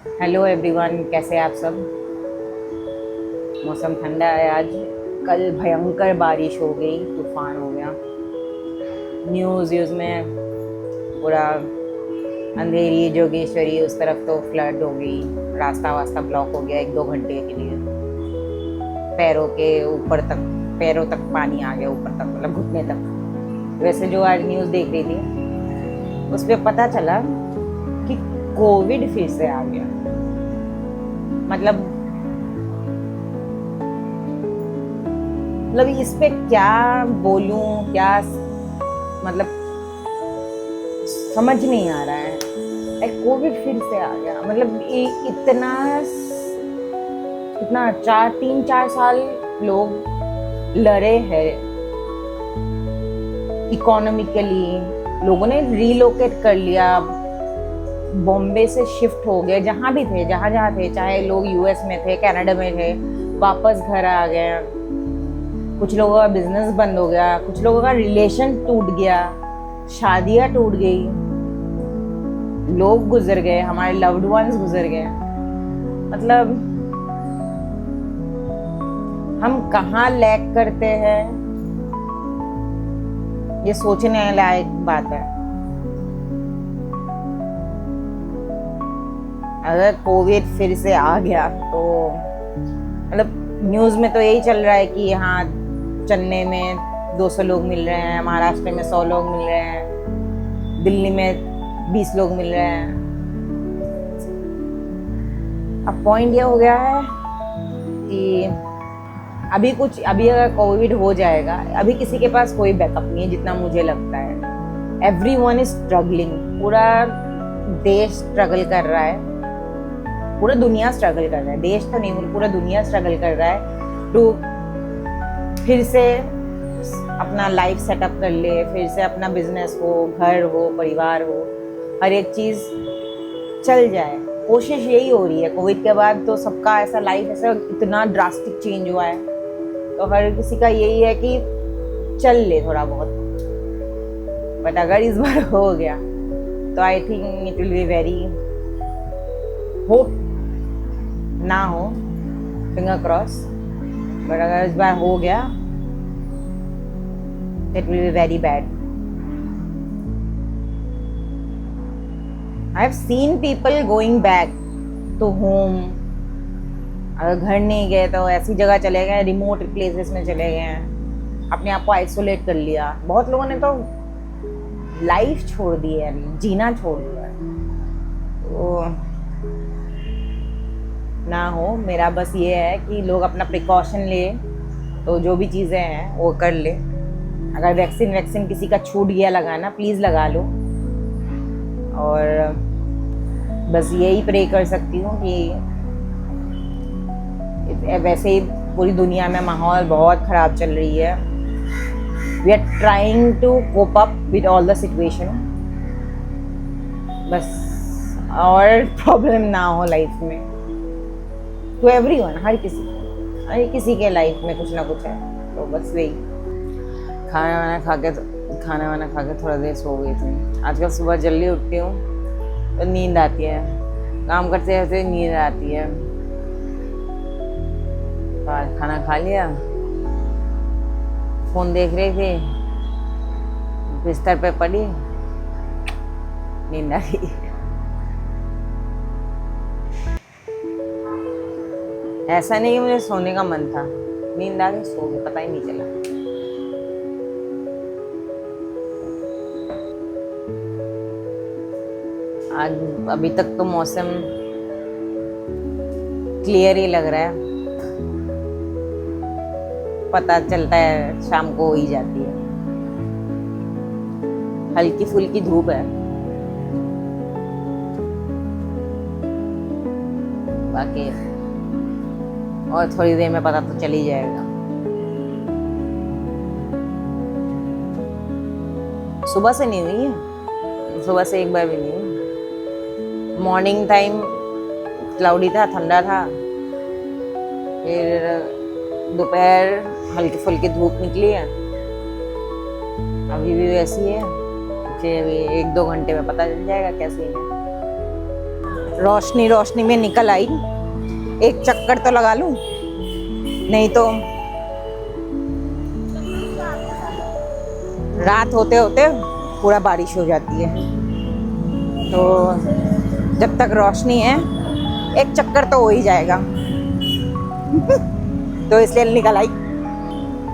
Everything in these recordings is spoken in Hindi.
हेलो एवरीवन, कैसे हैं आप सब। मौसम ठंडा है आज। कल भयंकर बारिश हो गई, तूफान हो गया। न्यूज़ में पूरा अंधेरी जोगेश्वरी उस तरफ तो फ्लड हो गई। रास्ता वास्ता ब्लॉक हो गया 1-2 घंटे के लिए। पैरों के ऊपर तक, पैरों तक पानी आ गया, ऊपर तक मतलब घुटने तक। वैसे जो आज न्यूज़ देख रही थी उस पर पता चला कि कोविड फिर से आ गया। मतलब इस पे क्या बोलूं, क्या मतलब समझ नहीं आ रहा है। कोविड फिर से आ गया, मतलब इतना इतना 3-4 साल लोग लड़े हैं इकोनॉमिकली। लोगों ने रीलोकेट कर लिया, बॉम्बे से शिफ्ट हो गए, जहाँ भी थे, जहाँ जहाँ थे, चाहे लोग यूएस में थे, कनाडा में थे, वापस घर आ गए। कुछ लोगों का बिजनेस बंद हो गया, कुछ लोगों का रिलेशन टूट गया, शादियां टूट गई, लोग गुजर गए, हमारे लव्ड वंस गुजर गए। मतलब हम कहाँ लैग करते हैं, ये सोचने लायक बात है। अगर कोविड फिर से आ गया तो मतलब न्यूज़ में तो यही चल रहा है कि यहाँ चेन्नई में 200 लोग मिल रहे हैं, महाराष्ट्र में 100 लोग मिल रहे हैं, दिल्ली में 20 लोग मिल रहे हैं। अब पॉइंट ये हो गया है कि अभी अगर कोविड हो जाएगा, अभी किसी के पास कोई बैकअप नहीं है जितना मुझे लगता है। एवरीवन इज स्ट्रगलिंग, पूरा देश स्ट्रगल कर रहा है, पूरा दुनिया स्ट्रगल कर रहा है। देश तो नहीं, पूरा दुनिया स्ट्रगल कर रहा है तो फिर से अपना लाइफ सेटअप कर ले, फिर से अपना बिजनेस हो, घर हो, परिवार हो, हर एक चीज़ चल जाए। कोशिश यही हो रही है। कोविड के बाद तो सबका ऐसा लाइफ ऐसा इतना ड्रास्टिक चेंज हुआ है, तो हर किसी का यही है कि चल ले थोड़ा बहुत। बट अगर इस बार हो गया तो I think it will be very, hope ना हो, फिंगर क्रॉस, बट अगर इस बार हो गया it will be very bad. I have seen people going back to home. अगर घर नहीं गए तो ऐसी जगह चले गए, रिमोट प्लेसेस में चले गए, अपने आप को आइसोलेट कर लिया। बहुत लोगों ने तो लाइफ छोड़ दी है, जीना छोड़ दिया। तो ना हो, मेरा बस ये है कि लोग अपना प्रिकॉशन ले, तो जो भी चीज़ें हैं वो कर ले। अगर वैक्सीन किसी का छूट गया लगाना, प्लीज़ लगा लो। और बस यही प्रे कर सकती हूँ कि वैसे ही पूरी दुनिया में माहौल बहुत ख़राब चल रही है। We are trying to cope up with all the situation, बस और प्रॉब्लम ना हो लाइफ में। टू एवरीवन, हर किसी के लाइफ में कुछ ना कुछ है। तो बस वही खाना वाना खा के थोड़ा देर सो गई थी। आजकल सुबह जल्दी उठती हूँ तो नींद आती है, काम करते रहते नींद आती है। और खाना खा लिया, फोन देख रही थी, बिस्तर पे पड़ी, नींद आ गई। ऐसा नहीं कि मुझे सोने का मन था, नींद आ गई, सो गई, पता ही नहीं चला। आज अभी तक तो मौसम क्लियर ही लग रहा है, पता चलता है शाम को हो ही जाती है। हल्की फुल्की धूप है, बाकी और थोड़ी देर में पता तो चल ही जाएगा। सुबह से नहीं हुई है, सुबह से एक बार भी नहीं हुई। मॉर्निंग टाइम क्लाउडी था, ठंडा था, फिर दोपहर हल्की फुल्की धूप निकली है, अभी भी वैसी है। फिर अभी 1-2 घंटे में पता चल जाएगा कैसी है। रोशनी रोशनी में निकल आई, एक चक्कर तो लगा लूं, नहीं तो रात होते होते पूरा बारिश हो जाती है। तो जब तक रोशनी है एक चक्कर तो हो ही जाएगा। तो इसलिए निकल आई।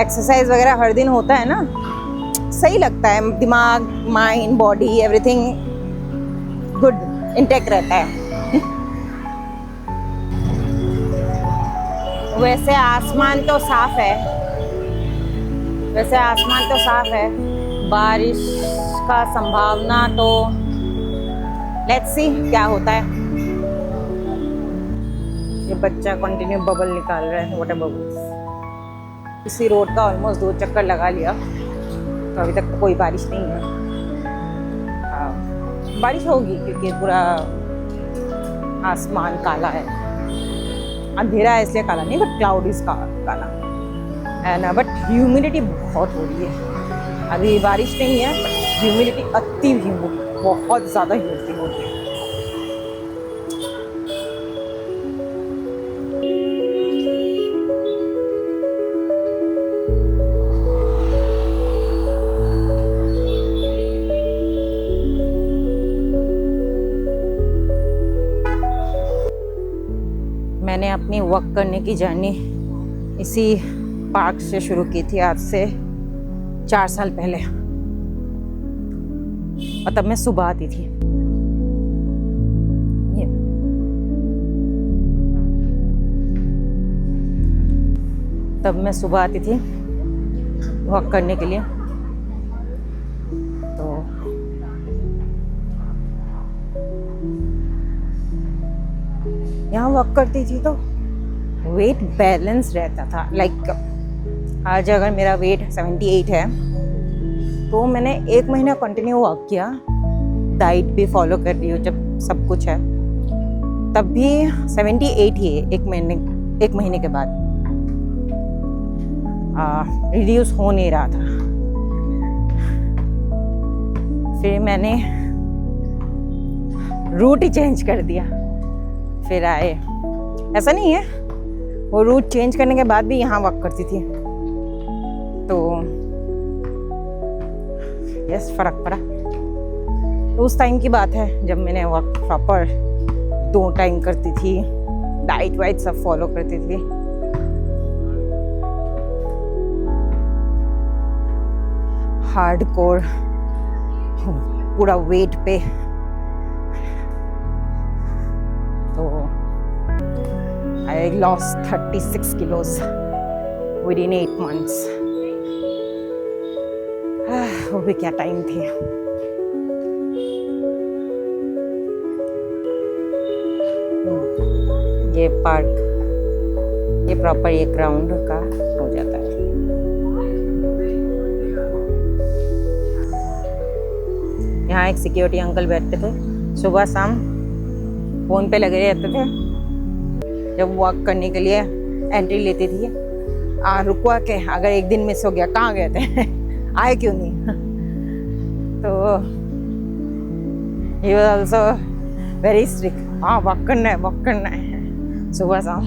एक्सरसाइज वगैरह हर दिन होता है ना, सही लगता है, दिमाग, mind, body, everything good intact रहता है। वैसे आसमान तो साफ है, बारिश का संभावना तो लेट्स सी क्या होता है। ये बच्चा कंटिन्यू बबल निकाल रहा है, वाटर बबल्स। इसी रोड का ऑलमोस्ट 2 चक्कर लगा लिया, तो अभी तक कोई बारिश नहीं है। बारिश होगी क्योंकि पूरा आसमान काला है, अंधेरा है इसलिए काला नहीं, बट क्लाउड इज काला एंड बट ह्यूमिडिटी बहुत हो रही है। अभी बारिश नहीं है बट ह्यूमिडिटी अति ह्यूमिड, बहुत ज़्यादा ह्यूमिडिटी हो रही है। मैंने अपनी वॉक करने की जर्नी इसी पार्क से शुरू की थी आज से 4 साल पहले, और तब मैं सुबह आती थी। तब मैं सुबह आती थी वॉक करने के लिए। तो यहाँ वॉक करती थी तो वेट बैलेंस रहता था। लाइक आज अगर मेरा वेट 78 है तो मैंने 1 महीना कंटिन्यू वॉक किया, डाइट भी फॉलो कर रही हूँ, जब सब कुछ है तब भी 78 ही है। 1 महीने के बाद रिड्यूस हो नहीं रहा था। फिर मैंने रूट ही चेंज कर दिया, फिर आए। ऐसा नहीं है, वो रूट चेंज करने के बाद भी यहाँ वॉक करती थी, तो यस फर्क पड़ा। तो उस टाइम की बात है जब मैंने वॉक प्रॉपर 2 टाइम करती थी, डाइट वाइट सब फॉलो करती थी। हार्डकोर पूरा वेट पे। तो I lost 36 kilos within 8 months. वो भी क्या टाइम थी। ये पार्क, ये प्रॉपर 1 राउंड का हो जाता है। यहाँ एक सिक्योरिटी अंकल बैठते थे, सुबह शाम फोन पे लगे रहते थे। जब वॉक करने के लिए एंट्री लेती थी, रुकवा के अगर एक दिन मिस हो गया, कहाँ गए थे आए क्यों नहीं। तो he was also very strict, हाँ वॉक करना है सुबह शाम।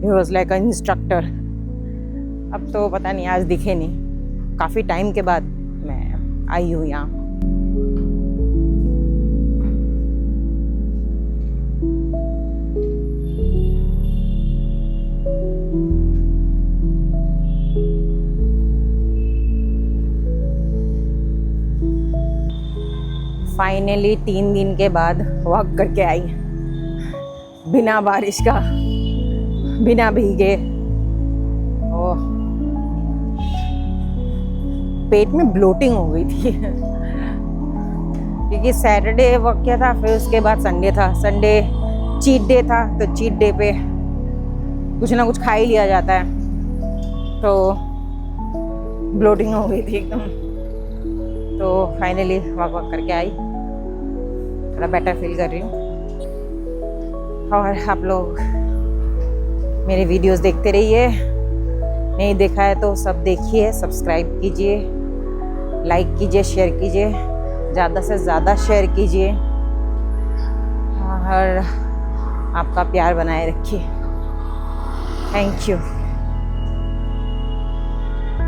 he was like an instructor। अब तो पता नहीं, आज दिखे नहीं, काफ़ी टाइम के बाद मैं आई हूँ यहाँ। फाइनली 3 दिन के बाद वॉक करके आई, बिना बारिश का, बिना भीगे। ओह, पेट में ब्लोटिंग हो गई थी क्योंकि सैटरडे वॉक किया था, फिर उसके बाद संडे था। संडे चीट डे था, तो चीट डे पे कुछ ना कुछ खा ही लिया जाता है, तो ब्लोटिंग हो गई थी एकदम। तो फाइनली वॉक करके आई, थोड़ा बेटर फील कर रही हूँ। और आप लोग मेरे वीडियोस देखते रहिए, नहीं देखा है तो सब देखिए, सब्सक्राइब कीजिए, लाइक कीजिए, शेयर कीजिए, ज़्यादा से ज़्यादा शेयर कीजिए। और आपका प्यार बनाए रखिए। Thank you.